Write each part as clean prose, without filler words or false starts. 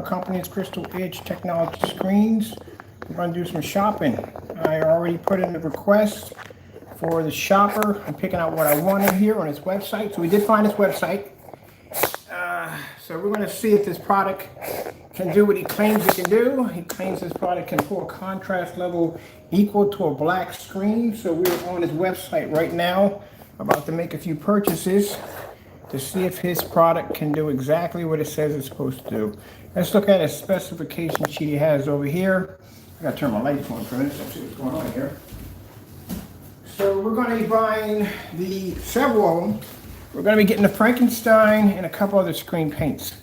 company is Crystal Edge Technology Screens. We're going to do some shopping. I already put in the request for the shopper. I'm picking out what I wanted here on his website. So we did find his website. So we're going to see if this product can do what he claims it can do. He claims this product can pull a contrast level equal to a black screen. So we're on his website right now, about to make a few purchases to see if his product can do exactly what it says it's supposed to do. Let's look at his specification sheet he has over here. I gotta turn my lights on for a minute so I see what's going on here. So we're gonna be buying several of them. We're gonna be getting the Frankenstein and a couple other screen paints.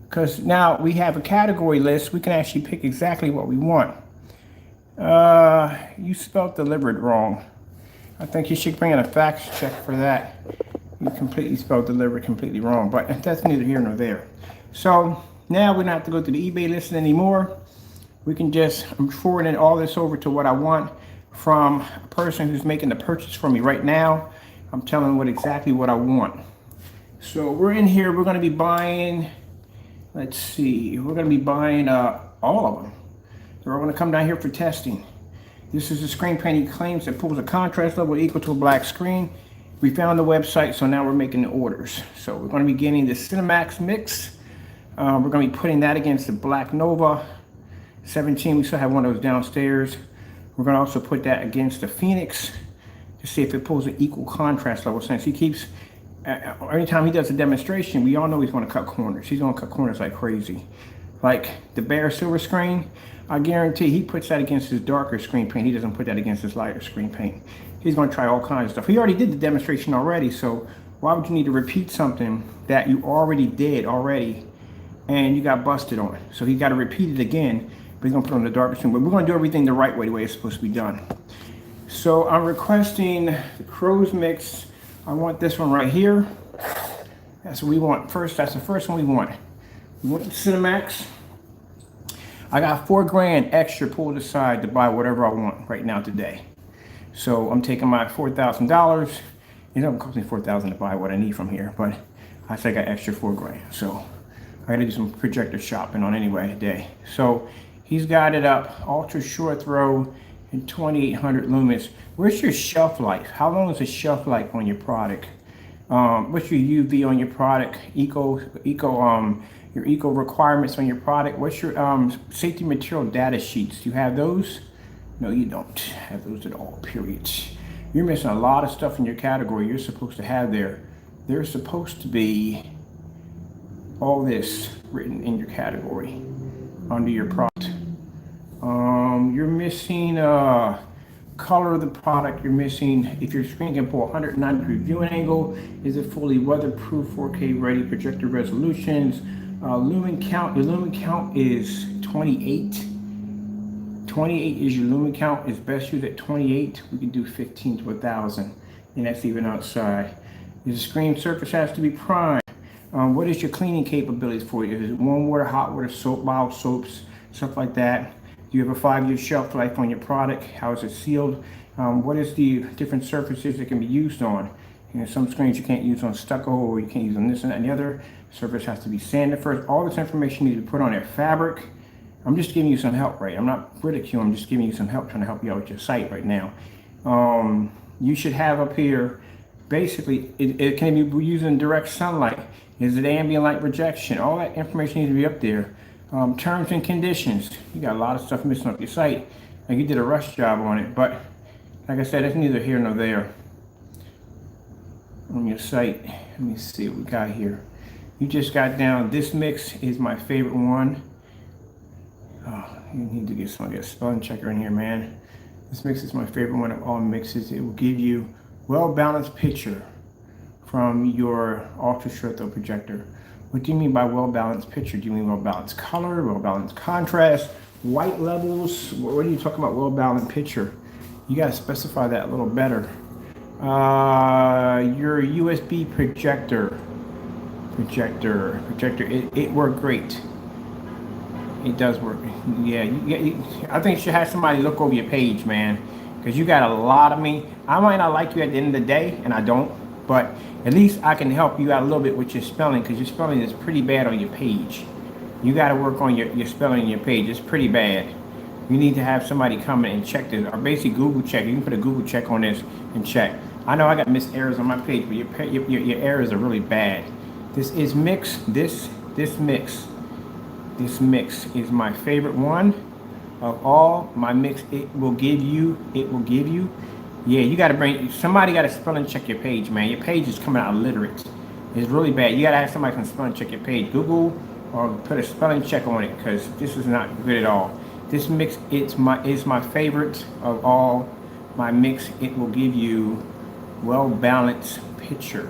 Because now we have a category list, we can actually pick exactly what we want. You spelled delivered wrong. I think you should bring in a fax check for that. You completely spelled delivered completely wrong, but that's neither here nor there. So now we don't have to go to the eBay listing anymore. We can just, I'm forwarding all this over to what I want from a person who's making the purchase for me right now. I'm telling them exactly what I want. So we're in here, we're gonna be buying, let's see, we're gonna be buying all of them. They're all gonna come down here for testing. This is the screen paint he claims that pulls a contrast level equal to a black screen. We found the website, so now we're making the orders. So we're going to be getting the Cinemax mix. We're going to be putting that against the Black Nova 17. We still have one of those downstairs. We're going to also put that against the Phoenix to see if it pulls an equal contrast level. Since he keeps, anytime he does a demonstration, we all know he's going to cut corners. He's going to cut corners like crazy. Like the BeHr silver screen, I guarantee he puts that against his darker screen paint. He doesn't put that against his lighter screen paint. He's going to try all kinds of stuff. He already did the demonstration already, so why would you need to repeat something that you already did and you got busted on? So he got to repeat it again, but he's going to put it on the darker screen. But we're going to do everything the right way, the way it's supposed to be done. So I'm requesting the Crow's mix. I want this one right here. That's what we want first. That's the first one we want. We want the Cinemax. I got $4,000 extra pulled aside to buy whatever I want right now today. So I'm taking my $4,000. It doesn't cost me $4,000 to buy what I need from here, but I think I got extra $4,000. So I gotta do some projector shopping on anyway today. So he's got it up, ultra short throw and 2800 lumens. Where's your shelf life? How long is the shelf life on your product? What's your UV on your product? Your eco requirements on your product. What's your safety material data sheets? Do you have those? No, you don't have those at all, period. You're missing a lot of stuff in your category you're supposed to have there. There's supposed to be all this written in your category under your product. You're missing color of the product. You're missing if your screen can pull 190 degree viewing angle. Is it fully weatherproof, 4K ready, projector resolutions? Lumen count. Your lumen count is 28. 28 is your lumen count. It's best used at 28. We can do 15 to 1,000, and that's even outside. The screen surface has to be primed. What is your cleaning capabilities for you? Is it warm water, hot water, soap, bottle soaps, stuff like that? Do you have a 5-year shelf life on your product? How is it sealed? What is the different surfaces it can be used on? You know, some screens you can't use on stucco, or you can't use on this and that and the other. Surface has to be sanded first. All this information needs to be put on there. Fabric. I'm just giving you some help, right? I'm not ridiculing, I'm just giving you some help, trying to help you out with your site right now. You should have up here, basically, it can be using direct sunlight. Is it ambient light projection? All that information needs to be up there. Terms and conditions. You got a lot of stuff missing off your site. Like you did a rush job on it, but like I said, it's neither here nor there. On your site, let me see what we got here. You just got down, this mix is my favorite one. Oh, you need to get a spelling checker in here, man. This mix is my favorite one of all mixes. It will give you well-balanced picture from your ultra short throw projector. What do you mean by well-balanced picture? Do you mean well-balanced color, well-balanced contrast, white levels? What are you talking about well-balanced picture? You gotta specify that a little better. Your USB projector, it worked great. It does work. Yeah, I think you should have somebody look over your page, man, because you got a lot of me. I might not like you at the end of the day, and I don't, but at least I can help you out a little bit with your spelling, because your spelling is pretty bad on your page. You got to work on your spelling in your page. It's pretty bad. You need to have somebody come in and check this, or basically Google check. You can put a Google check on this and check. I know I got missed errors on my page, but your errors are really bad. This is mix. This mix is my favorite one of all my mix. It will give you. Yeah, you got to bring somebody. Got to spell and check your page, man. Your page is coming out illiterate. It's really bad. You got to have somebody come spell and check your page. Google or put a spelling check on it, because this is not good at all. This mix is my favorite of all my mix. It will give you well-balanced picture.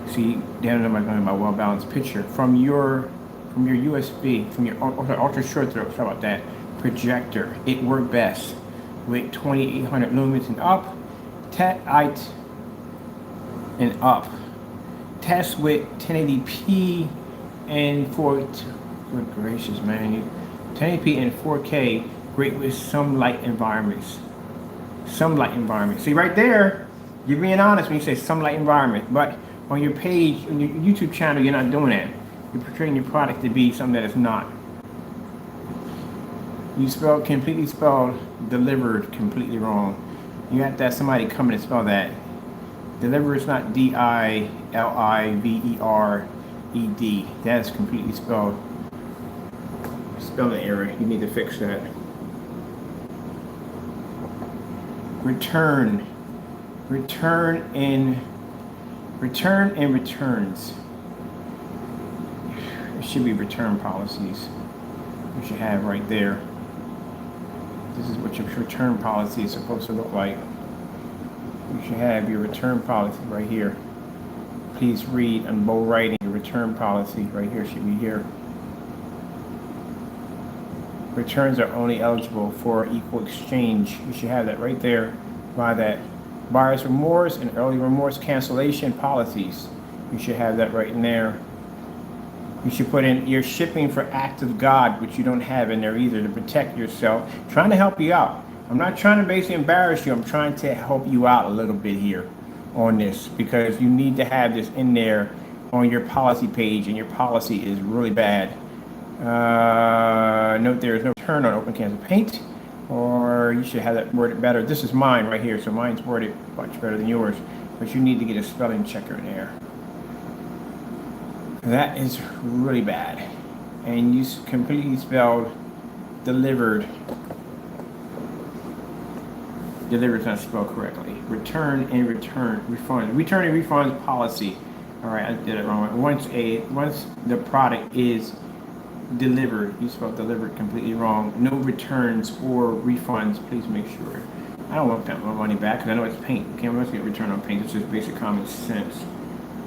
See, down there my well-balanced picture from your USB, from your ultra short throw. Sorry about that. Projector. It worked best with 2800 lumens and up. And up. Test with 1080p and good gracious, man. 1080p and 4K, great with some light environments. Some light environment. See right there, you're being honest when you say some light environment, but on your page, on your YouTube channel, you're not doing that. You're portraying your product to be something that it's not. You completely spelled delivered completely wrong. You have to have somebody come in and spell that. Deliver is not D-I-L-I-V-E-R-E-D. That is completely spelled. Spelling error. You need to fix that. Return and returns. It should be return policies. You should have right there. This is what your return policy is supposed to look like. You should have your return policy right here. Please read in bold writing your return policy right here. Should be here. Returns are only eligible for equal exchange. You should have that right there by that. Buyer's remorse and early remorse cancellation policies. You should have that right in there. You should put in your shipping for act of God, which you don't have in there either, to protect yourself. Trying to help you out. I'm not trying to basically embarrass you. I'm trying to help you out a little bit here on this, because you need to have this in there on your policy page, and your policy is really bad. Note there is no return on open cans of paint, or you should have that worded better. This is mine right here, so mine's worded much better than yours, but you need to get a spelling checker in there. That is really bad, and you completely spelled delivered. Delivered is not spelled correctly. Return and refund. Return and refunds policy. All right, I did it wrong. Once the product is delivered, you spelled delivered completely wrong. No returns or refunds. Please make sure. I don't want that my money back because I know it's paint. You can't get return on paint. It's just basic common sense.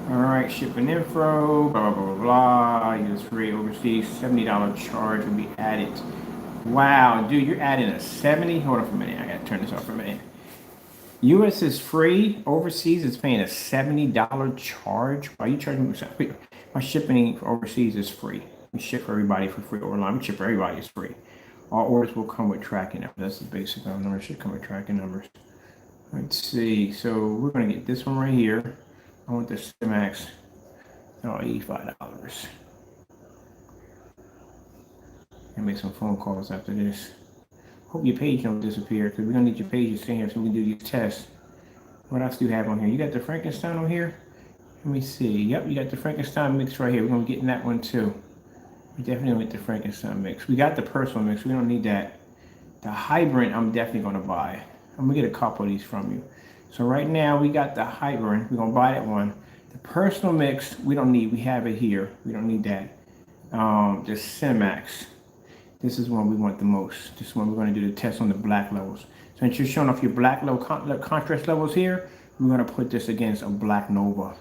All right, shipping info. Blah blah blah blah. Use free overseas. $70 charge will be added. Wow, dude, you're adding a 70. Hold on for a minute. I gotta turn this off for a minute. US is free. Overseas is paying a $70 charge. Why are you charging me? My shipping for overseas is free. We ship for everybody for free online. We ship for everybody is free. All orders will come with tracking numbers. That's the basic number. Should come with tracking numbers. Let's see. So we're gonna get this one right here. I want the Cinemax. Oh, $85. And make some phone calls after this. Hope your page don't disappear, because we're gonna need your page to stay here so we can do these tests. What else do you have on here? You got the Frankenstein on here? Let me see. Yep, you got the Frankenstein mix right here. We're gonna get in that one too. We definitely want the Frankenstein mix. We got the personal mix. We don't need that. The hybrid, I'm definitely gonna buy. I'm gonna get a couple of these from you. So right now we got the hybrid. We're gonna buy that one. The personal mix, we don't need. We have it here. We don't need that. The Cinemax. This is one we want the most. This one we're going to do the test on the black levels. Since you're showing off your black level contrast levels here, we're going to put this against a black Nova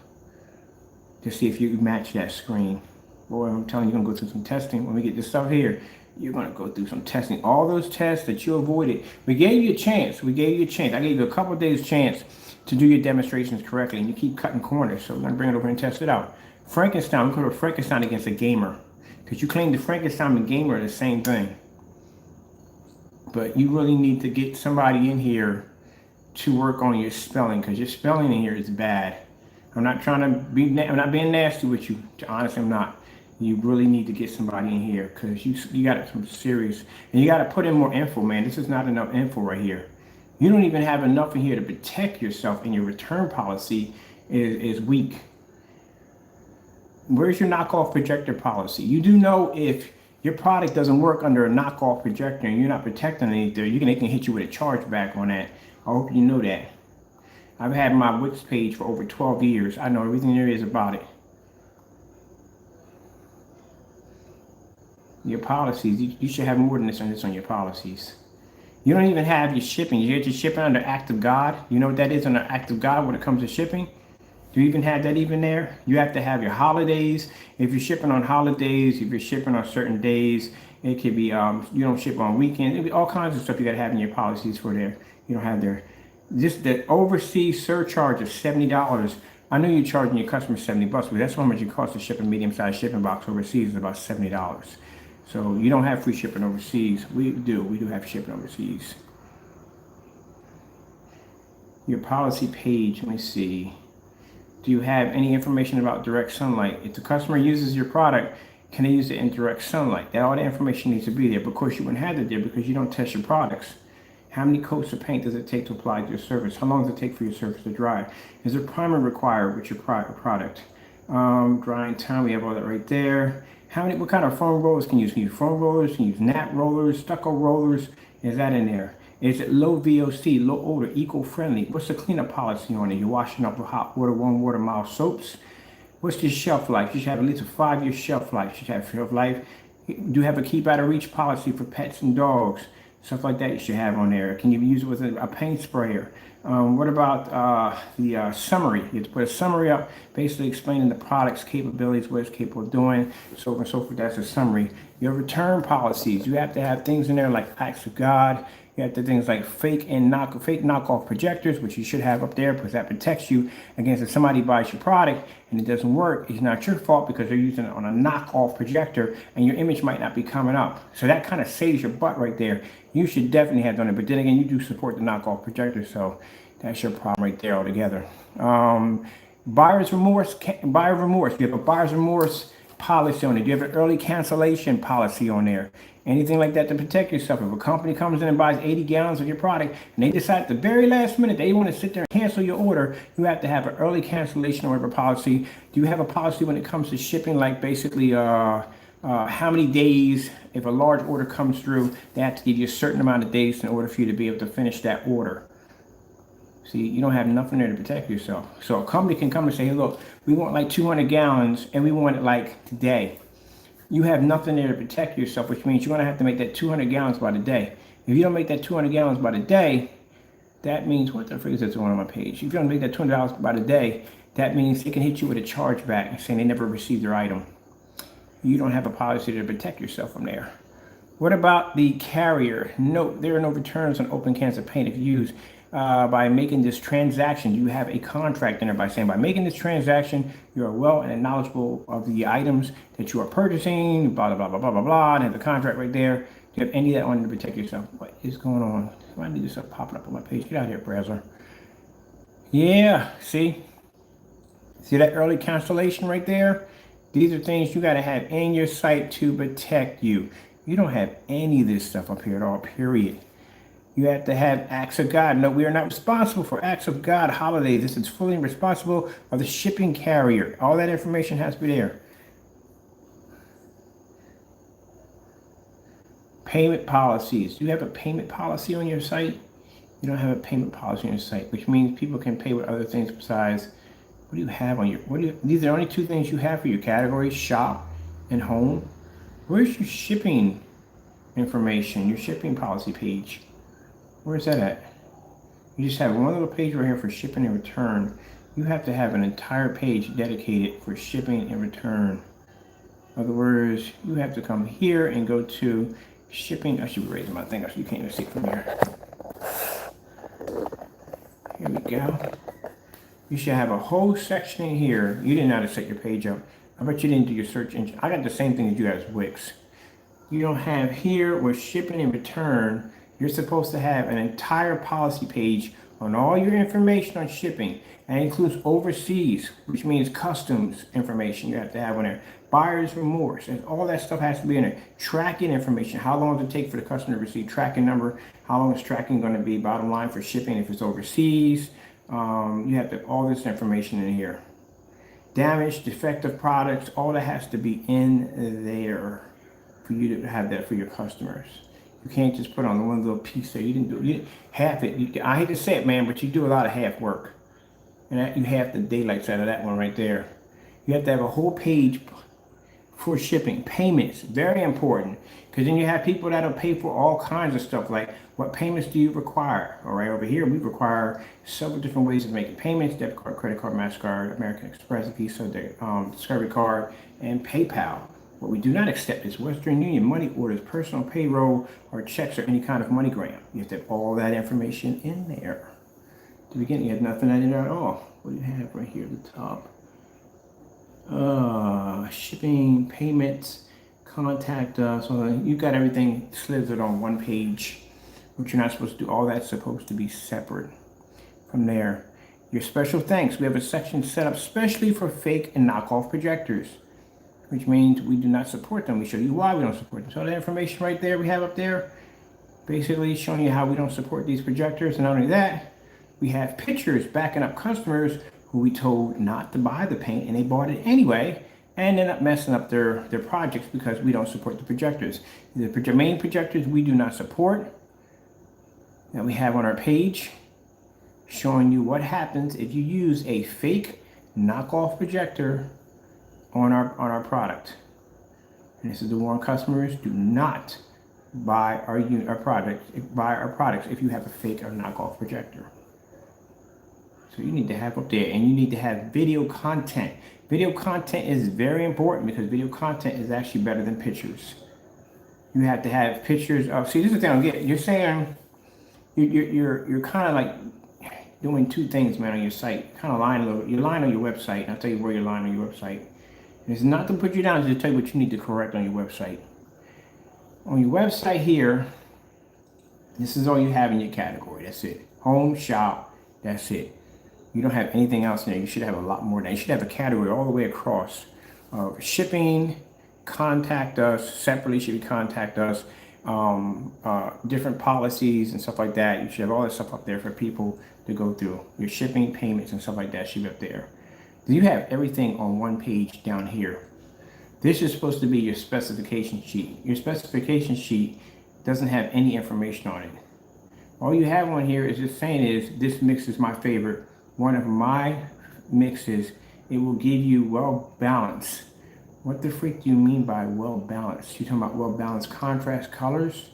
to see if you match that screen. Boy, I'm telling you, you're going to go through some testing. When we get this stuff here, you're going to go through some testing. All those tests that you avoided. We gave you a chance. I gave you a couple of days chance to do your demonstrations correctly, and you keep cutting corners. So we're going to bring it over and test it out. Frankenstein, we're going to put Frankenstein against a gamer. Because you claim the Frankenstein and gamer are the same thing. But you really need to get somebody in here to work on your spelling, because your spelling in here is bad. I'm not trying to be, I'm not being nasty with you. Honestly, I'm not. You really need to get somebody in here because you got some serious, and you got to put in more info, man. This is not enough info right here. You don't even have enough in here to protect yourself, and your return policy is weak. Where's your knockoff projector policy? You do know if your product doesn't work under a knockoff projector and you're not protecting anything, they can hit you with a chargeback on that. I hope you know that. I've had my Wix page for over 12 years. I know everything there is about it. Your policies, you should have more than this on your policies. You don't even have your shipping. You get your shipping under Act of God. You know what that is under Act of God when it comes to shipping? Do you even have that even there? You have to have your holidays. If you're shipping on holidays, if you're shipping on certain days, it could be, you don't ship on weekends. It could be all kinds of stuff you got to have in your policies for there. You don't have there. Just the overseas surcharge of $70. I know you're charging your customers $70, but that's how much it costs to ship a medium-sized shipping box overseas, is about $70. So you don't have free shipping overseas. We do have shipping overseas. Your policy page, let me see. Do you have any information about direct sunlight? If the customer uses your product, can they use it in direct sunlight? All the information needs to be there. But of course, you wouldn't have it there because you don't test your products. How many coats of paint does it take to apply to your surface? How long does it take for your surface to dry? Is there primer required with your product? Drying time, we have all that right there. What kind of foam rollers can you use? Can you use foam rollers? Can you use nap rollers, stucco rollers? Is that in there? Is it low VOC, low odor, eco-friendly? What's the cleanup policy on it? You're washing up with hot water, warm water, mild soaps. What's your shelf life? You should have at least a 5-year shelf life. You should have shelf life. Do you have a keep out of reach policy for pets and dogs? Stuff like that you should have on there. Can you use it with a paint sprayer? What about the summary? You have to put a summary up, basically explaining the product's capabilities, what it's capable of doing, so on and so forth. That's a summary. Your return policies, you have to have things in there like acts of God. You have to things like fake knockoff projectors, which you should have up there because that protects you against if somebody buys your product and it doesn't work. It's not your fault because they're using it on a knockoff projector and your image might not be coming up. So that kind of saves your butt right there. You should definitely have done it. But then again, you do support the knockoff projector, so that's your problem right there altogether. Buyer's remorse. Buyer remorse. You have a buyer's remorse policy on it. You have an early cancellation policy on there. Anything like that to protect yourself. If a company comes in and buys 80 gallons of your product and they decide at the very last minute they want to sit there and cancel your order, you have to have an early cancellation order policy. Do you have a policy when it comes to shipping, like basically how many days, if a large order comes through, they have to give you a certain amount of days in order for you to be able to finish that order? See, you don't have nothing there to protect yourself. So a company can come and say, hey, look, we want like 200 gallons and we want it like today. You have nothing there to protect yourself, which means you're going to have to make that 200 gallons by the day. If you don't make that 200 gallons by the day, that means, what the freak is that on my page? If you don't make that 200 gallons by the day, that means it can hit you with a chargeback saying they never received their item. You don't have a policy to protect yourself from there. What about the carrier? Note, there are no returns on open cans of paint if used. By making this transaction, you have a contract in there by saying, by making this transaction, you are well and knowledgeable of the items that you are purchasing, blah, blah, blah, blah, blah, blah, and have the contract right there. Do you have any of that on to protect yourself? What is going on? I need this stuff popping up on my page. Get out of here, browser. Yeah, see? See that early cancellation right there? These are things you got to have in your site to protect you. You don't have any of this stuff up here at all, period. You have to have acts of God. No, we are not responsible for acts of God holidays. This is fully responsible of the shipping carrier. All that information has to be there. Payment policies. Do you have a payment policy on your site? You don't have a payment policy on your site, which means people can pay with other things besides. What do you have on your? These are the only two things you have for your categories: shop and home. Where's your shipping information? Your shipping policy page. Where's that at? You just have one little page right here for shipping and return. You have to have an entire page dedicated for shipping and return. In other words, you have to come here and go to shipping. I should be raising my thing so you can't even see it from here. Here we go. You should have a whole section in here. You didn't know how to set your page up. I bet you didn't do your search engine. I got the same thing as you as Wix. You don't have here with shipping and return. You're supposed to have an entire policy page on all your information on shipping. That includes overseas, which means customs information you have to have on there. Buyer's remorse, and all that stuff has to be in there. Tracking information, how long does it take for the customer to receive tracking number? How long is tracking going to be? Bottom line for shipping if it's overseas. You have to all this information in here. Damaged, defective products, all that has to be in there for you to have that for your customers. You can't just put on the one little piece there. You didn't do half it. I hate to say it, man, but you do a lot of half work. And that, you have the daylights out of that one right there. You have to have a whole page for shipping. Payments, very important. Because then you have people that'll pay for all kinds of stuff, like what payments do you require? All right, over here we require several different ways of making payments: debit card, credit card, MasterCard, American Express, Visa, Discovery Card, and PayPal. What we do not accept is Western Union, money orders, personal payroll, or checks, or any kind of MoneyGram. You have to have all that information in there. At the beginning, you had nothing in there at all. What do you have right here at the top? Shipping, payments, contact us. So you got everything slithered on one page, which you're not supposed to do. All that's supposed to be separate from there. Your special thanks. We have a section set up specially for fake and knockoff projectors, which means we do not support them. We show you why we don't support them. So the information right there we have up there, basically showing you how we don't support these projectors. And not only that, we have pictures backing up customers who we told not to buy the paint and they bought it anyway and end up messing up their projects because we don't support the projectors. The main projectors we do not support that we have on our page, showing you what happens if you use a fake knockoff projector on our product. And this is to warn customers: do not buy our products if you have a fake or knockoff projector. So you need to have up there, and you need to have video content. Video content is very important because video content is actually better than pictures. You have to have pictures of. See, this is the thing I don't get. You're saying you're kind of like doing two things, man, on your site. Kind of lying a little. You're lying on your website. And I'll tell you where you're lying on your website. And it's not to put you down; it's to tell you what you need to correct on your website. On your website here, this is all you have in your category. That's it. Home, shop. That's it. You don't have anything else in there. You should have a lot more than that. You should have a category all the way across. Shipping, contact us, separately should be contact us, different policies and stuff like that. You should have all that stuff up there for people to go through. Your shipping, payments, and stuff like that should be up there. You have everything on one page down here. This is supposed to be your specification sheet. Your specification sheet doesn't have any information on it. All you have on here is just saying is, this mix is my favorite. One of my mixes. It will give you well balanced. What the freak do you mean by well balanced? You're talking about well balanced contrast colors?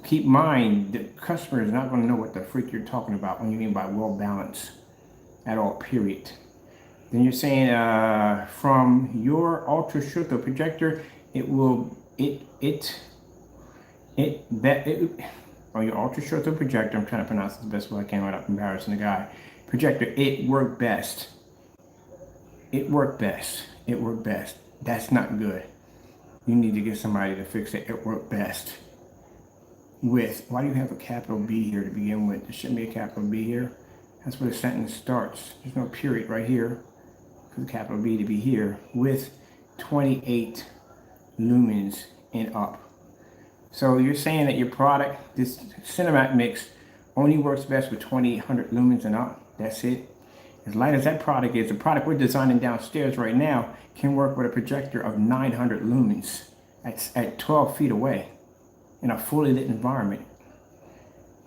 Keep in mind, the customer is not going to know what the freak you're talking about when you mean by well balanced at all, period. Then you're saying from your ultra short projector, on your ultra short projector, I'm trying to pronounce it the best way I can without embarrassing the guy. Projector, it worked best. It worked best. It worked best. That's not good. You need to get somebody to fix it. It worked best. Why do you have a capital B here to begin with? There shouldn't be a capital B here. That's where the sentence starts. There's no period right here for the capital B to be here. With 28 lumens and up. So you're saying that your product, this Cinemax mix, only works best with 2800 lumens and up. That's it. As light as that product is, the product we're designing downstairs right now can work with a projector of 900 lumens at 12 feet away in a fully lit environment.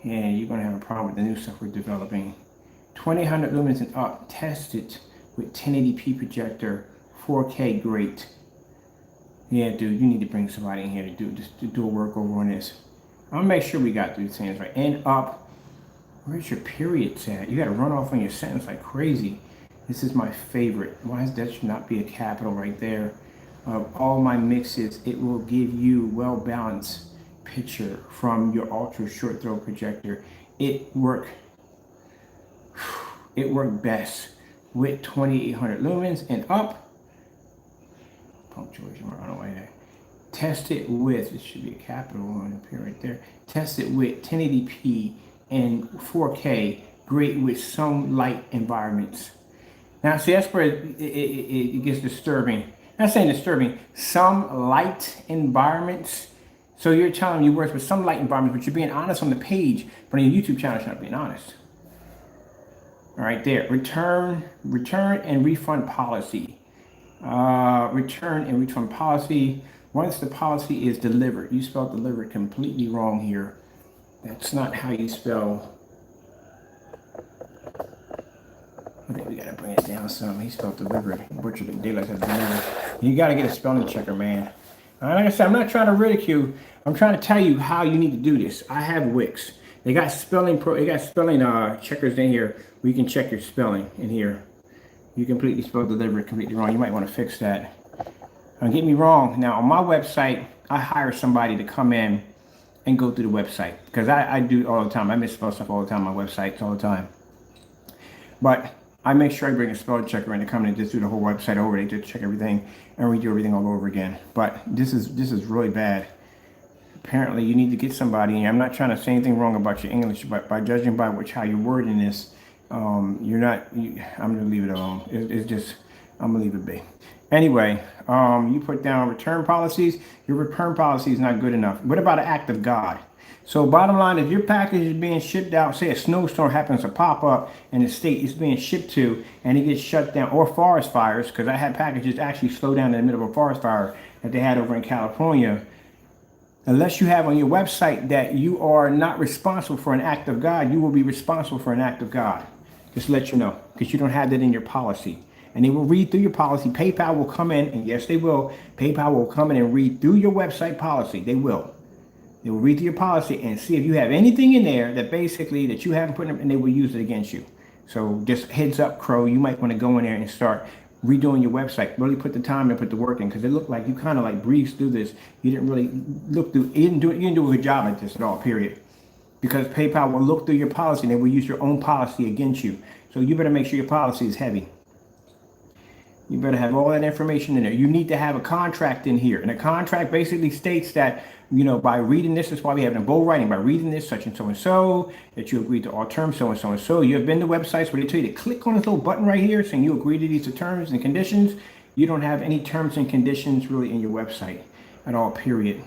And you're going to have a problem with the new stuff we're developing. 2800 lumens and up, tested with 1080p projector, 4K, great. Yeah, dude, you need to bring somebody in here to do a work over on this. I'll make sure we got these things right. And up. Where's your periods at? You got to run off on your sentence like crazy. This is my favorite. Why is that should not be a capital right there? Of all my mixes, it will give you well-balanced picture from your ultra short throw projector. It worked best with 2800 lumens and up. Punctuation mark on the way there. Test it with, it should be a capital on up here right there. Test it with 1080p in 4K, great with some light environments. Now, see, that's where it gets disturbing. Not saying disturbing, some light environments. So you're telling me you work with some light environments, but you're being honest on the page, but on your YouTube channel, you're not being honest. All right, there. Return and refund policy. Return and refund policy. Once the policy is delivered, you spelled delivered completely wrong here. That's not how you spell. I think we gotta bring it down some. He spelled delivered. Butchered the daylight said delivered. You gotta get a spelling checker, man. Like I said, I'm not trying to ridicule. I'm trying to tell you how you need to do this. I have Wix. They got spelling checkers in here where you can check your spelling in here. You completely spelled delivered completely wrong. You might want to fix that. Don't get me wrong. Now on my website, I hire somebody to come in and go through the website because I do it all the time. I misspell stuff all the time on my websites all the time. But I make sure I bring a spell checker in to come in and just do the whole website over. They just check everything and redo everything all over again. But this is really bad. Apparently, you need to get somebody. And I'm not trying to say anything wrong about your English, but by judging by how you're wording this, you're not. I'm gonna leave it alone. It's just I'm gonna leave it be. Anyway, you put down return policies. Your return policy is not good enough. What about an act of God? So bottom line, if your package is being shipped out, say a snowstorm happens to pop up in the state it's being shipped to and it gets shut down, or forest fires, because I had packages actually slow down in the middle of a forest fire that they had over in California. Unless you have on your website that you are not responsible for an act of God, you will be responsible for an act of God. Just to let you know, because you don't have that in your policy. And they will read through your policy. PayPal will come in, and yes, they will. PayPal will come in and read through your website policy. They will. They will read through your policy and see if you have anything in there that basically that you haven't put in, and they will use it against you. So just heads up, Crow, you might want to go in there and start redoing your website. Really put the time and put the work in, because it looked like you kind of like breezed through this. You didn't really look through. You didn't do a good job at this at all. Period. Because PayPal will look through your policy and they will use your own policy against you. So you better make sure your policy is heavy. You better have all that information in there. You need to have a contract in here. And a contract basically states that, you know, by reading this, is why we have it in bold writing, by reading this, such and so, that you agree to all terms, so and so and so. You have been to websites where they tell you to click on this little button right here saying you agree to these terms and conditions. You don't have any terms and conditions really in your website at all, period.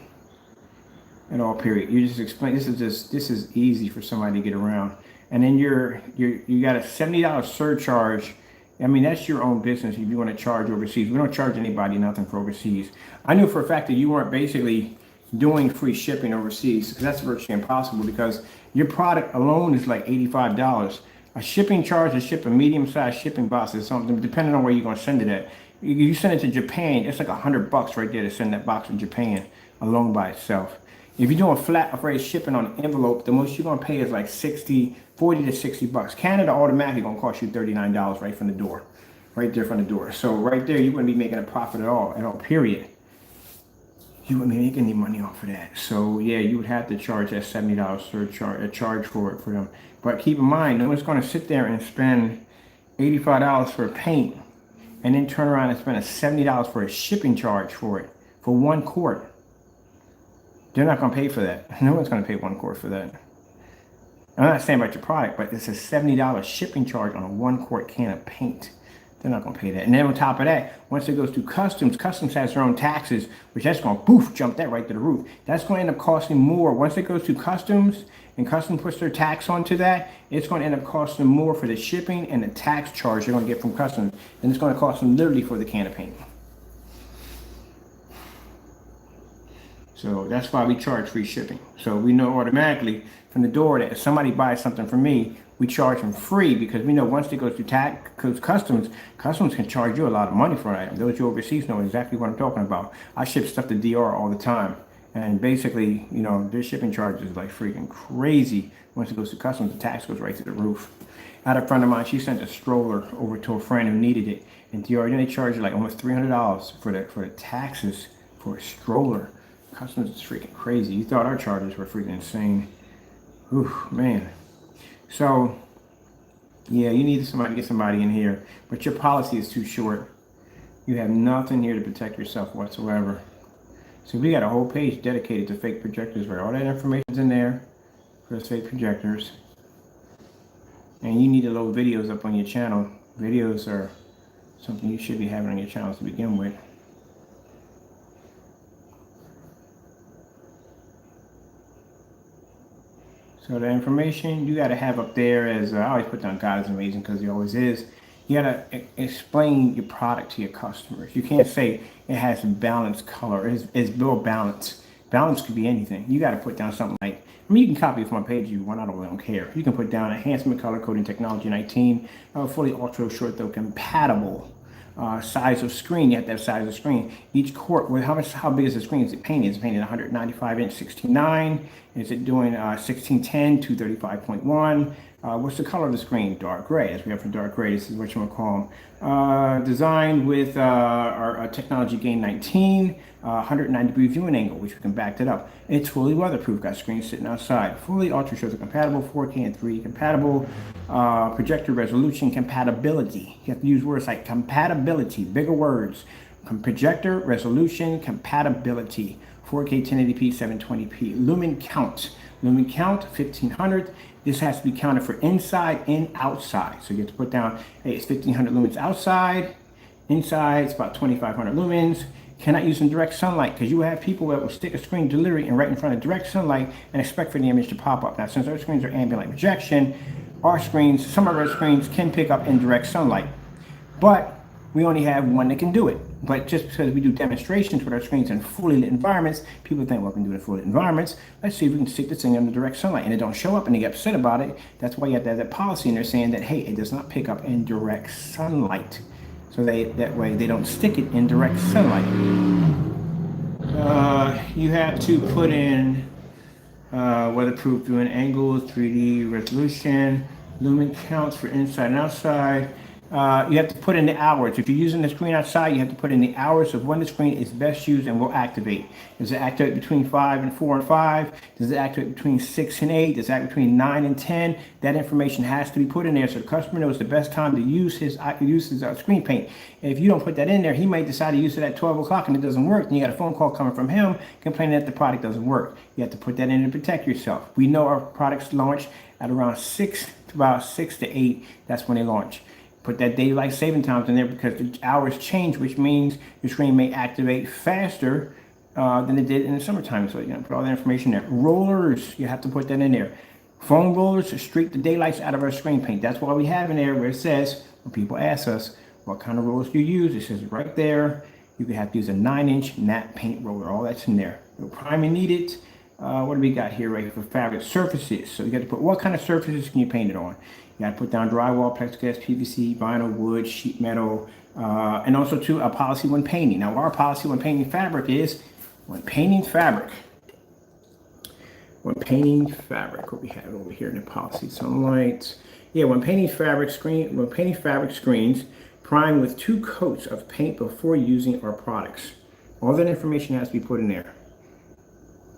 At all, period. You just explain, this is easy for somebody to get around. And then you got a $70 surcharge. I mean, that's your own business if you want to charge overseas. We don't charge anybody nothing for overseas. I knew for a fact that you weren't basically doing free shipping overseas, because that's virtually impossible, because your product alone is like $85. A shipping charge to ship a medium-sized shipping box is something, depending on where you're going to send it at. You send it to Japan, it's like $100 right there to send that box to Japan alone by itself. If you're doing flat rate shipping on an envelope, the most you're going to pay is like 40 to 60 bucks. Canada automatically going to cost you $39 right from the door. Right there from the door. So right there, you wouldn't be making a profit at all, period. You wouldn't be making any money off of that. So yeah, you would have to charge that $70 surcharge, a charge for it for them. But keep in mind, no one's going to sit there and spend $85 for paint and then turn around and spend a $70 for a shipping charge for it, for 1 quart. They're not going to pay for that. No one's going to pay 1 quart for that. I'm not saying about your product, but it's a $70 shipping charge on a 1 quart can of paint. They're not going to pay that. And then on top of that, once it goes through customs, customs has their own taxes, which that's going to poof, jump that right to the roof. That's going to end up costing more. Once it goes through customs and customs puts their tax onto that, it's going to end up costing more for the shipping and the tax charge they're going to get from customs. And it's going to cost them literally for the can of paint. So that's why we charge free shipping. So we know automatically from the door that if somebody buys something from me, we charge them free, because we know once it goes through customs can charge you a lot of money for an item. Those you overseas know exactly what I'm talking about. I ship stuff to DR all the time. And basically, you know, their shipping charge is like freaking crazy. Once it goes to customs, the tax goes right to the roof. I had a friend of mine, she sent a stroller over to a friend who needed it. And DR, then they charge you like almost $300 for the taxes for a stroller. Customs is freaking crazy. You thought our charges were freaking insane. Ooh, man. So, yeah, you need somebody to get somebody in here. But your policy is too short. You have nothing here to protect yourself whatsoever. So we got a whole page dedicated to fake projectors where all that information's in there for those fake projectors. And you need to load videos up on your channel. Videos are something you should be having on your channel to begin with. So the information you got to have up there, as I always put down, God is amazing, because he always is. You got to explain your product to your customers. You can't say it has balanced color. It's built balance. Balance could be anything. You got to put down something like, I mean, you can copy it from my page if you want. I don't care. You can put down enhancement color coding technology 19, fully ultra short though compatible. Size of screen, you have to have size of screen. Each quart, how big is the screen? Is it painted? Is it painted 195 inch 16:9? Is it doing 1610 235.1? What's the color of the screen? Dark gray, as we have for dark gray. This is what you want to call them. Designed with our technology gain 19, 190 degree viewing angle, which we can back that up. It's fully weatherproof, got screens sitting outside. Fully ultra short compatible, 4K and 3D compatible. Projector resolution compatibility. You have to use words like compatibility, bigger words. Projector resolution compatibility. 4K 1080p 720p. Lumen count 1500. This has to be counted for inside and outside. So you have to put down, hey, it's 1500 lumens outside. Inside, it's about 2500 lumens. Cannot use in direct sunlight, because you will have people that will stick a screen delivery and right in front of direct sunlight and expect for the image to pop up. Now, since our screens are ambient light projection, our screens, some of our screens can pick up indirect sunlight, but we only have one that can do it. But just because we do demonstrations with our screens in fully lit environments, people think, well, we can do it in fully lit environments. Let's see if we can stick this thing under direct sunlight, and it don't show up and they get upset about it. That's why you have to have that policy in there saying that, hey, it does not pick up indirect sunlight. So that way they don't stick it in direct sunlight. You have to put in weatherproof viewing angles, 3D resolution, lumen counts for inside and outside. You have to put in the hours. If you're using the screen outside, you have to put in the hours of when the screen is best used and will activate. Does it activate between 5 and 4 and 5? Does it activate between 6 and 8? Does it activate between 9 and 10? That information has to be put in there so the customer knows the best time to use his screen paint. If you don't put that in there, he might decide to use it at 12 o'clock and it doesn't work. Then you got a phone call coming from him complaining that the product doesn't work. You have to put that in to protect yourself. We know our products launch at around 6 to 8. That's when they launch. Put that daylight saving times in there, because the hours change, which means your screen may activate faster than it did in the summertime. So you gotta put all that information there. Rollers, you have to put that in there. Foam rollers to streak the daylights out of our screen paint. That's why we have in there where it says, when people ask us what kind of rollers do you use, it says right there, you could have to use a 9-inch matte paint roller. All that's in there. No priming needed. What do we got here right here for fabric surfaces? So you got to put what kind of surfaces can you paint it on. You got to put down drywall, plexiglass, PVC, vinyl, wood, sheet metal, and also too a policy when painting. Now our policy when painting fabric is when painting fabric. What we have over here in the policy, sunlight. Yeah, when painting fabric screens, prime with 2 coats of paint before using our products. All that information has to be put in there.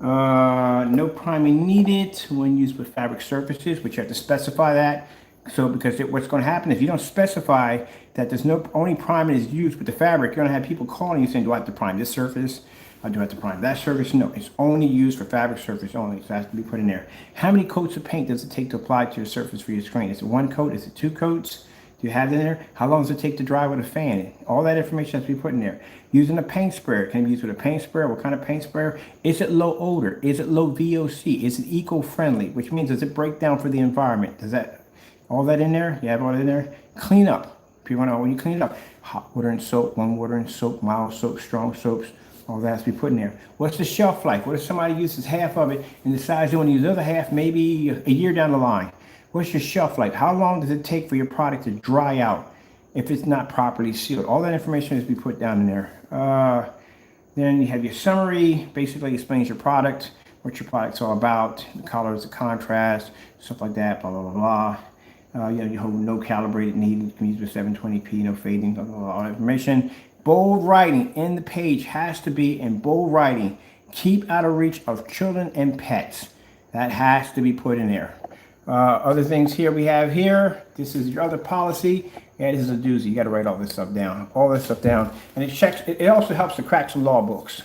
No priming needed when used with fabric surfaces, which you have to specify that. So because what's going to happen if you don't specify that there's only priming is used with the fabric, you're going to have people calling you saying, do I have to prime this surface? Or do I have to prime that surface? No, it's only used for fabric surface only, so it has to be put in there. How many coats of paint does it take to apply to your surface for your screen? Is it 1 coat? Is it 2 coats? Do you have it in there? How long does it take to dry with a fan? All that information has to be put in there. Using a paint sprayer. Can it be used with a paint sprayer? What kind of paint sprayer? Is it low odor? Is it low VOC? Is it eco-friendly? Which means, does it break down for the environment? Does that, all that in there? You have all that in there? Clean up. If you want to, when you clean it up, hot water and soap, warm water and soap, mild soap, strong soaps, all that has to be put in there. What's the shelf life? What if somebody uses half of it and decides they want to use the other half maybe a year down the line? What's your shelf life? How long does it take for your product to dry out if it's not properly sealed? All that information has to be put down in there. Then you have your summary, basically explains your product, what your product's all about, the colors, the contrast, stuff like that, blah, blah, blah, blah. You have your whole no calibrated needed, you can use with 720p, no fading, blah, blah, blah, all that information. Bold writing in the page has to be in bold writing. Keep out of reach of children and pets. That has to be put in there. Other things here we have here. This is your other policy. Yeah, this is a doozy. You got to write all this stuff down. All this stuff down. And it checks. It also helps to crack some law books.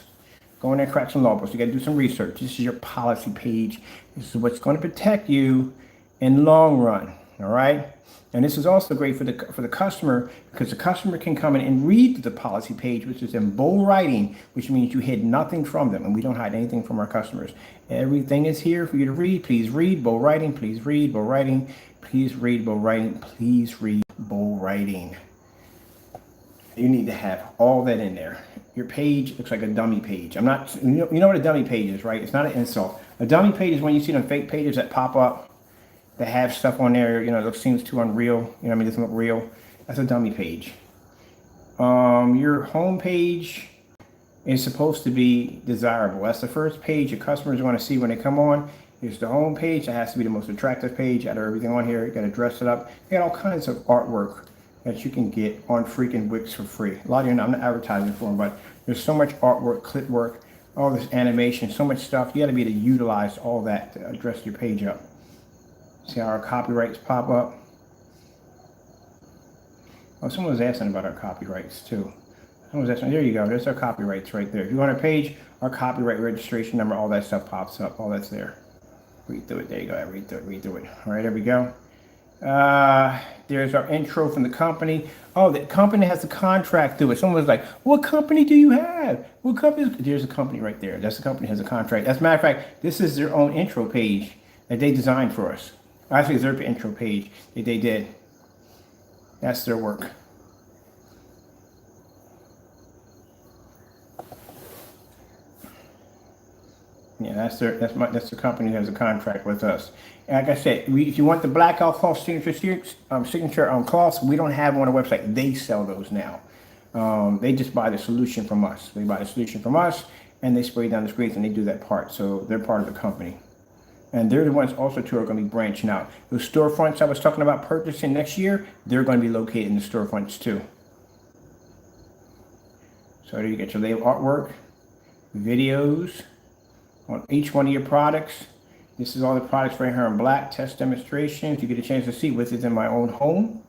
Go in there, crack some law books. You got to do some research. This is your policy page. This is what's going to protect you in the long run. All right. And this is also great for the customer, because the customer can come in and read the policy page, which is in bold writing, which means you hid nothing from them, and we don't hide anything from our customers. Everything is here for you to read. Please read bold writing. Please read bold writing. Please read bold writing. Please read bold writing. You need to have all that in there. Your page looks like a dummy page. I'm not. You know what a dummy page is, right? It's not an insult. A dummy page is when you see them fake pages that pop up, that have stuff on there, you know, that seems too unreal. You know what I mean? It doesn't look real. That's a dummy page. Your home page is supposed to be desirable. That's the first page your customers want to see when they come on. Here's the home page. That has to be the most attractive page out of everything on here. You got to dress it up. You got all kinds of artwork that you can get on freaking Wix for free. A lot of you know, I'm not advertising for them, but there's so much artwork, clip work, all this animation, so much stuff. You got to be able to utilize all that to dress your page up. See how our copyrights pop up? Oh, someone was asking about our copyrights too. Someone was asking, there you go, there's our copyrights right there. If you go on our page, our copyright registration number, all that stuff pops up, all that's there. Read through it, there you go, read through it. All right, there we go. There's our intro from the company. Oh, the company has a contract through it. Someone was like, what company do you have? What company? There's a company right there. That's the company has a contract. As a matter of fact, this is their own intro page that they designed for us. Actually, it's their intro page that they did. That's their work. Yeah, that's the company that has a contract with us. And like I said, if you want the blackout cloth signature on cloths, we don't have them on our website. They sell those now. They just buy the solution from us. They buy the solution from us, and they spray down the screens, and they do that part. So they're part of the company. And they're the ones also too are going to be branching out. Those storefronts I was talking about purchasing next year, they're going to be located in the storefronts too. So there you get your label artwork, videos on each one of your products. This is all the products right here in black, test demonstrations. You get a chance to see with it in my own home.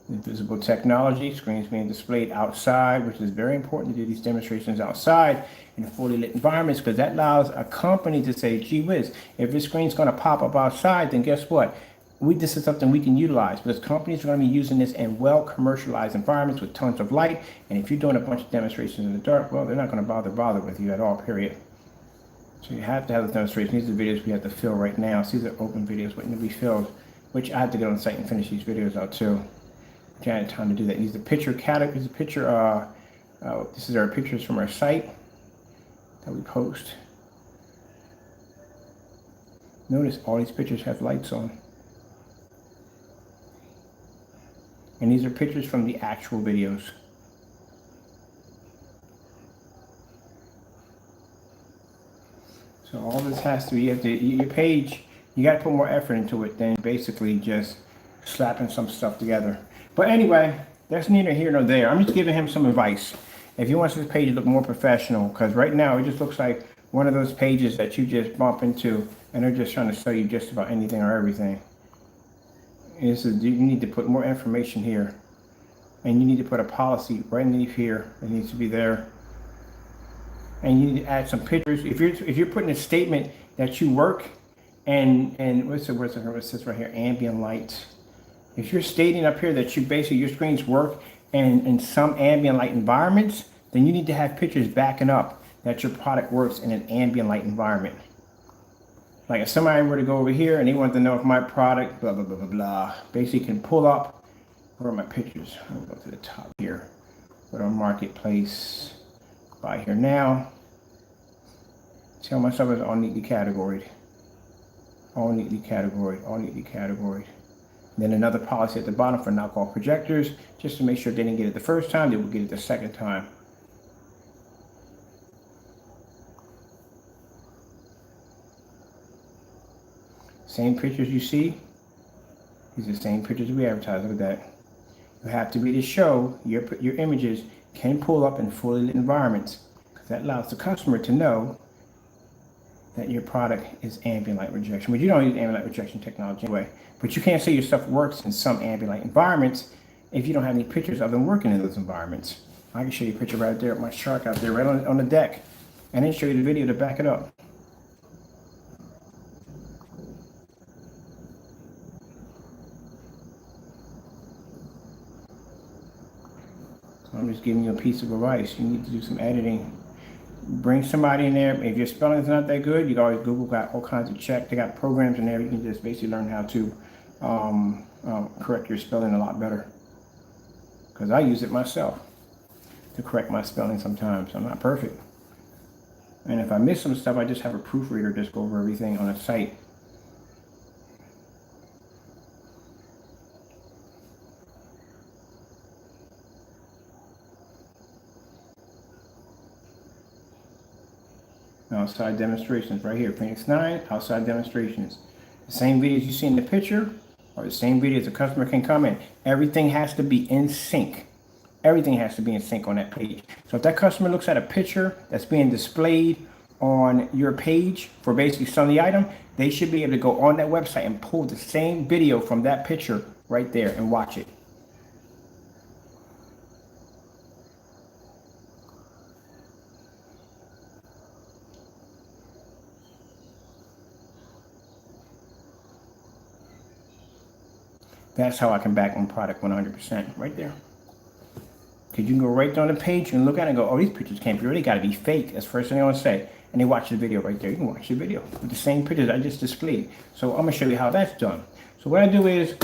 Invisible technology, screens being displayed outside, which is very important to do these demonstrations outside in fully lit environments, because that allows a company to say, gee whiz, if this screen's going to pop up outside, then guess what? This is something we can utilize, because companies are going to be using this in well commercialized environments with tons of light. And if you're doing a bunch of demonstrations in the dark, well, they're not going to bother with you at all, period. So you have to have the demonstrations. These are the videos we have to fill right now. So these are open videos waiting to be filled, which I have to get on the site and finish these videos out too. I had time to do that. These are the picture categories. The picture. This is our pictures from our site that we post. Notice all these pictures have lights on. And these are pictures from the actual videos. So all this has to be, your page, you got to put more effort into it than basically just slapping some stuff together. But anyway, that's neither here nor there. I'm just giving him some advice. If he wants his page to look more professional, because right now it just looks like one of those pages that you just bump into and they're just trying to sell you just about anything or everything. You need to put more information here, and you need to put a policy right underneath here that needs to be there, and you need to add some pictures. If you're putting a statement that you work and what's this right here, ambient light. If you're stating up here that your screens work in some ambient light environments, then you need to have pictures backing up that your product works in an ambient light environment. Like if somebody were to go over here and they want to know if my product, blah, blah, blah, blah, blah, basically can pull up, where are my pictures? I'll go to the top here. Go to marketplace, buy here now. See how my stuff is all neatly categoried. All neatly categoried, all neatly categoried. Then another policy at the bottom for knockoff projectors, just to make sure they didn't get it the first time, they will get it the second time. Same pictures you see, these are the same pictures we advertise. Look at that. You have to be to show your images can pull up in fully lit environments, because that allows the customer to know that your product is ambient light rejection. But you don't use ambient light rejection technology anyway. But you can't say your stuff works in some ambient light environments if you don't have any pictures of them working in those environments. I can show you a picture right there of my shark out there, right on the deck, and then show you the video to back it up. I'm just giving you a piece of advice. You need to do some editing. Bring somebody in there. If your spelling's not that good, you can always Google, got all kinds of check. They got programs in there. You can just basically learn how to correct your spelling a lot better. Because I use it myself to correct my spelling sometimes. I'm not perfect. And if I miss some stuff, I just have a proofreader just go over everything on a site. Outside demonstrations right here, Phoenix 9, outside demonstrations. The same videos you see in the picture or the same videos the customer can come in. Everything has to be in sync. Everything has to be in sync on that page. So if that customer looks at a picture that's being displayed on your page for basically selling the item, they should be able to go on that website and pull the same video from that picture right there and watch it. That's how I can back on product 100% right there. Because you can go right there on the page and look at it and go, oh, these pictures can't be real. They got to be fake. That's the first thing I want to say. And they watch the video right there. You can watch the video with the same pictures I just displayed. So I'm going to show you how that's done. So what I do is,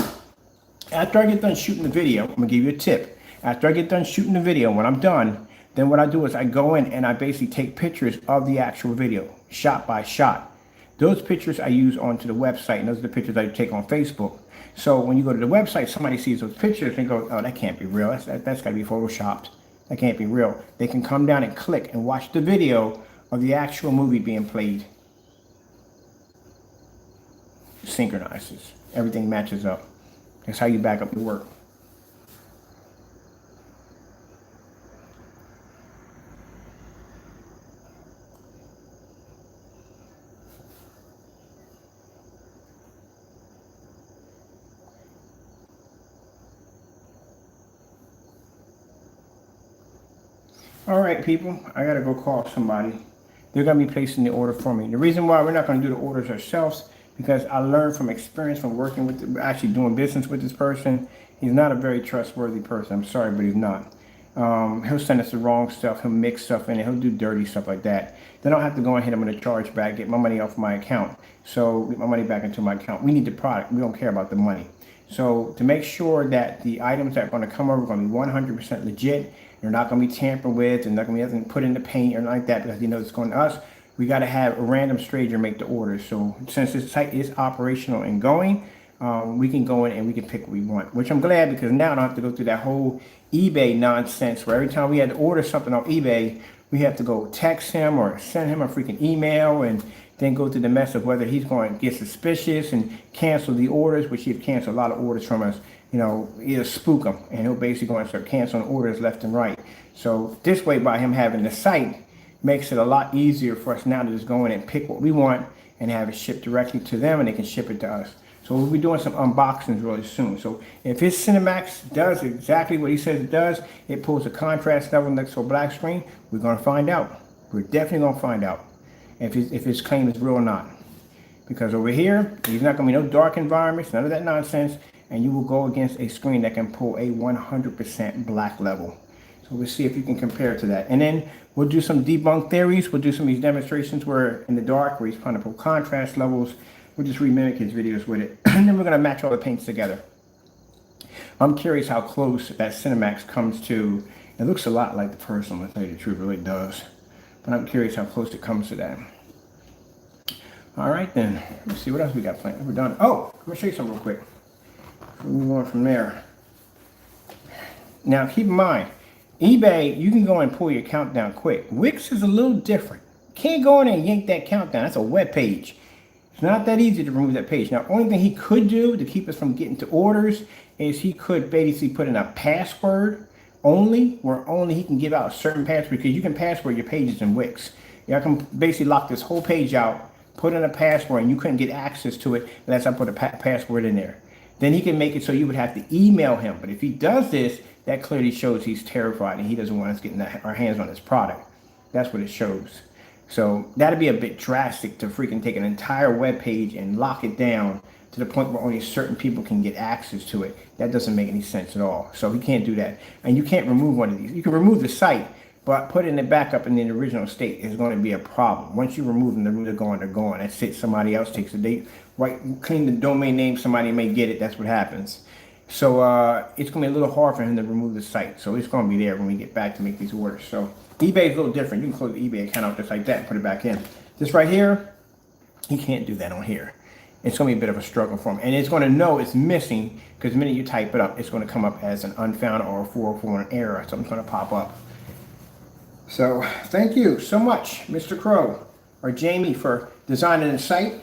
after I get done shooting the video, I'm going to give you a tip. After I get done shooting the video, when I'm done, then what I do is I go in and I basically take pictures of the actual video, shot by shot. Those pictures I use onto the website, and those are the pictures I take on Facebook. So when you go to the website, somebody sees those pictures and goes, oh, that can't be real. That's got to be photoshopped. That can't be real. They can come down and click and watch the video of the actual movie being played. Synchronizes. Everything matches up. That's how you back up your work. All right, people, I gotta go call somebody. They're gonna be placing the order for me. The reason why we're not gonna do the orders ourselves, because I learned from experience from working with, actually doing business with this person. He's not a very trustworthy person. I'm sorry, but he's not. He'll send us the wrong stuff. He'll mix stuff in it. He'll do dirty stuff like that. Then I'll have to go ahead. I'm gonna charge back, get my money off my account. So get my money back into my account. We need the product. We don't care about the money. So to make sure that the items that are gonna come over are gonna be 100% legit, they're not going to be tampered with, and not going to be nothing put in the paint or like that, because he knows it's going to us. We got to have a random stranger make the orders. So since this site is operational and going, we can go in and we can pick what we want, which I'm glad, because now I don't have to go through that whole eBay nonsense where every time we had to order something on eBay, we have to go text him or send him a freaking email and then go through the mess of whether he's going to get suspicious and cancel the orders, which he's canceled a lot of orders from us. You know, either spook him, and he'll basically go and start canceling orders left and right. So this way, by him having the site, makes it a lot easier for us now to just go in and pick what we want and have it shipped directly to them, and they can ship it to us. So we'll be doing some unboxings really soon. So if his Cinemax does exactly what he says it does, it pulls a contrast level next to a black screen, we're going to find out. We're definitely going to find out if his claim is real or not. Because over here, there's not going to be no dark environments, none of that nonsense. And you will go against a screen that can pull a 100% black level. So we'll see if you can compare it to that. And then we'll do some debunk theories. We'll do some of these demonstrations where in the dark, where he's trying to pull contrast levels. We'll just remimic his videos with it. And then we're going to match all the paints together. I'm curious how close that Cinemax comes to. It looks a lot like the first one, to tell you the truth, it really does. But I'm curious how close it comes to that. All right, then. Let's see what else we got planned. We're done. Oh, let me show you something real quick. We'll move on from there. Now, keep in mind, eBay, you can go and pull your countdown quick. Wix is a little different. You can't go in and yank that countdown. That's a web page. It's not that easy to remove that page. Now, only thing he could do to keep us from getting to orders is he could basically put in a password only, where only he can give out a certain password, because you can password your pages in Wix. I can basically lock this whole page out, put in a password, and you couldn't get access to it unless I put a password in there. Then he can make it so you would have to email him. But if he does this, that clearly shows he's terrified and he doesn't want us getting our hands on his product. That's what it shows. So that'd be a bit drastic to freaking take an entire web page and lock it down to the point where only certain people can get access to it. That doesn't make any sense at all. So he can't do that. And you can't remove one of these. You can remove the site, but putting it back up in the original state is going to be a problem. Once you remove them, they're gone, they're gone. That's it. Somebody else takes it. They clean the domain name, somebody may get it. That's what happens. So it's going to be a little hard for him to remove the site. So it's going to be there when we get back to make these orders. So eBay is a little different. You can close the eBay account out just like that and put it back in. This right here, you can't do that on here. It's going to be a bit of a struggle for him. And it's going to know it's missing because the minute you type it up, it's going to come up as an unfound or a 404 error. Something's going to pop up. So thank you so much, Mr. Crow or Jamie, for designing the site.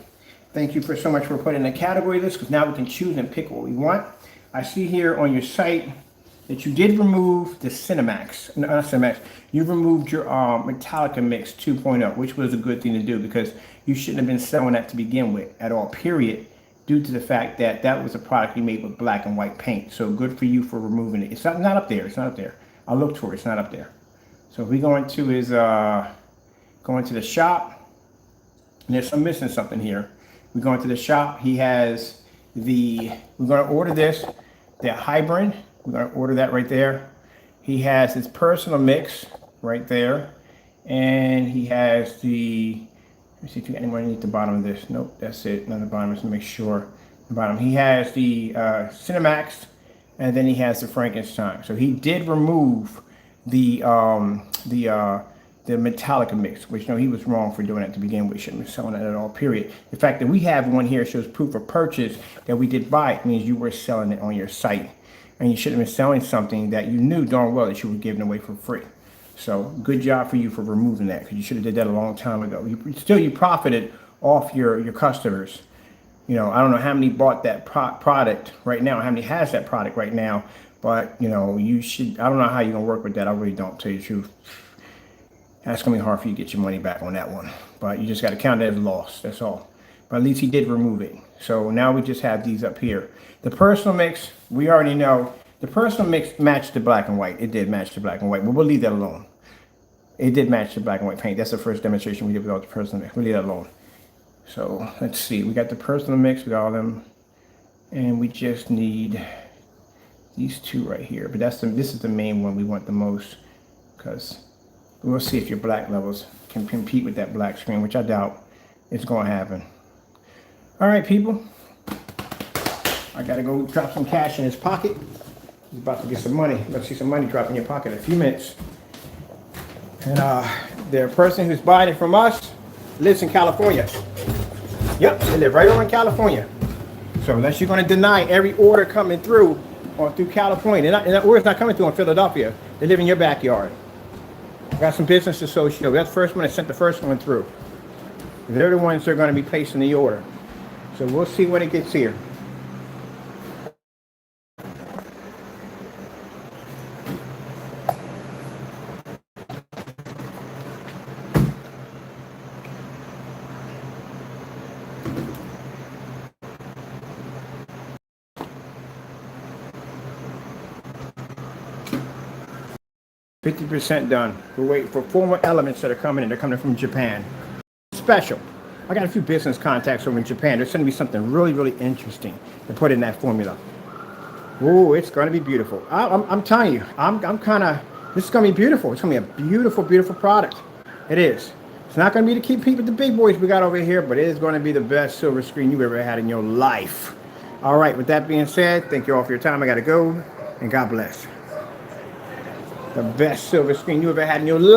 Thank you for so much for putting a category list, because now we can choose and pick what we want. I see here on your site that you did remove the Cinemax, not Cinemax. You removed your Metallica Mix 2.0, which was a good thing to do because you shouldn't have been selling that to begin with at all, period, due to the fact that that was a product you made with black and white paint. So good for you for removing it. It's not up there. It's not up there. I looked for it. It's not up there. So if we go into his, go into the shop, and I'm missing something here. We go into the shop. He has we're going to order this, the hybrid. We're going to order that right there. He has his personal mix right there. And he has let me see if you got anyone underneath the bottom of this. Nope, that's it. Not the bottom, just to make sure. The bottom. He has the Cinemax, and then he has the Frankenstein. So he did remove the Metallica Mix, which he was wrong for doing that to begin with. Shouldn't be selling that at all, period. The fact that we have one here shows proof of purchase that we did buy it means you were selling it on your site. And you shouldn't have been selling something that you knew darn well that you were giving away for free. So good job for you for removing that, because you should have did that a long time ago. You profited off your customers. I don't know how many bought that product right now, how many has that product right now, but you should. I don't know how you're gonna work with that. I really don't, tell you the truth. That's going to be hard for you to get your money back on that one. But you just got to count it as a loss. That's all. But at least he did remove it. So now we just have these up here. The personal mix, we already know. The personal mix matched the black and white. It did match the black and white. But we'll leave that alone. It did match the black and white paint. That's the first demonstration we did without the personal mix. We'll leave that alone. So let's see. We got the personal mix with all of them. And we just need these two right here. But this is the main one we want the most, because we'll see if your black levels can compete with that black screen, which I doubt is going to happen. All right, people. I got to go drop some cash in his pocket. He's about to get some money. Let's see some money drop in your pocket in a few minutes. And the person who's buying it from us lives in California. Yep, they live right over in California. So unless you're going to deny every order coming through or through California, and that order's not coming through in Philadelphia, they live in your backyard. Got some business associates. That's the first one that sent the first one through. They're the ones that are going to be placing the order. So we'll see when it gets here. %, done. We're waiting for 4 more elements that are coming in. They're coming from Japan. Special. I got a few business contacts over in Japan. There's going to be something really, really interesting to put in that formula. Oh, it's going to be beautiful. I'm telling you, this is going to be beautiful. It's going to be a beautiful, beautiful product. It is. It's not going to be to keep with the big boys we got over here, but it is going to be the best silver screen you've ever had in your life. All right, with that being said, thank you all for your time. I got to go, and God bless. The best silver screen you ever had in your life.